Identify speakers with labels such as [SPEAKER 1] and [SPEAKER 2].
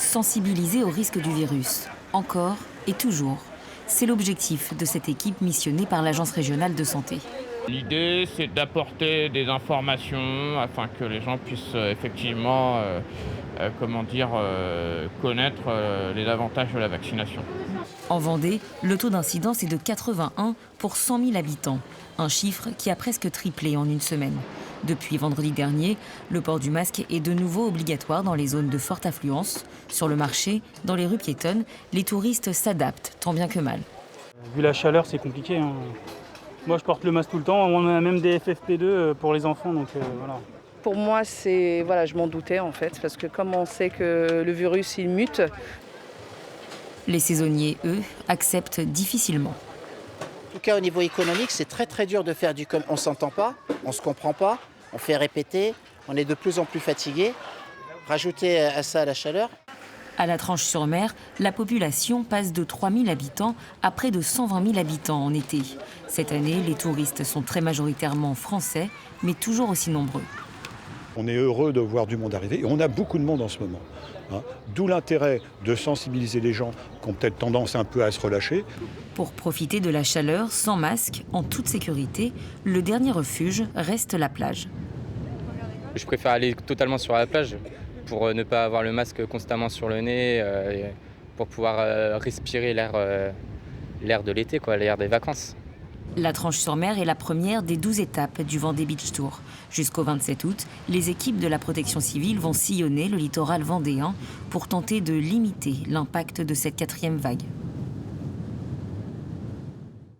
[SPEAKER 1] sensibiliser au risque du virus, encore et toujours. C'est l'objectif de cette équipe missionnée par l'Agence régionale de santé.
[SPEAKER 2] L'idée, c'est d'apporter des informations afin que les gens puissent effectivement connaître les avantages de la vaccination.
[SPEAKER 1] En Vendée, le taux d'incidence est de 81 pour 100 000 habitants, un chiffre qui a presque triplé en une semaine. Depuis vendredi dernier, le port du masque est de nouveau obligatoire dans les zones de forte affluence. Sur le marché, dans les rues piétonnes, les touristes s'adaptent, tant bien que mal.
[SPEAKER 3] Vu la chaleur, c'est compliqué, hein. Moi, je porte le masque tout le temps. On a même des FFP2 pour les enfants, donc voilà.
[SPEAKER 4] Pour moi, je m'en doutais en fait, parce que comme on sait que le virus il mute.
[SPEAKER 1] Les saisonniers, eux, acceptent difficilement.
[SPEAKER 5] En tout cas, au niveau économique, c'est très dur de faire on ne s'entend pas, on ne se comprend pas, on fait répéter, on est de plus en plus fatigué. Rajoutez à ça la chaleur.
[SPEAKER 1] À la Tranche-sur-Mer, la population passe de 3 000 habitants à près de 120 000 habitants en été. Cette année, les touristes sont très majoritairement français, mais toujours aussi nombreux.
[SPEAKER 6] On est heureux de voir du monde arriver et on a beaucoup de monde en ce moment. D'où l'intérêt de sensibiliser les gens qui ont peut-être tendance un peu à se relâcher.
[SPEAKER 1] Pour profiter de la chaleur, sans masque, en toute sécurité, le dernier refuge reste la plage.
[SPEAKER 7] Je préfère aller totalement sur la plage pour ne pas avoir le masque constamment sur le nez, pour pouvoir respirer l'air de l'été, l'air des vacances.
[SPEAKER 1] La Tranche-sur-Mer est la première des 12 étapes du Vendée Beach Tour. Jusqu'au 27 août, les équipes de la protection civile vont sillonner le littoral vendéen pour tenter de limiter l'impact de cette 4e vague.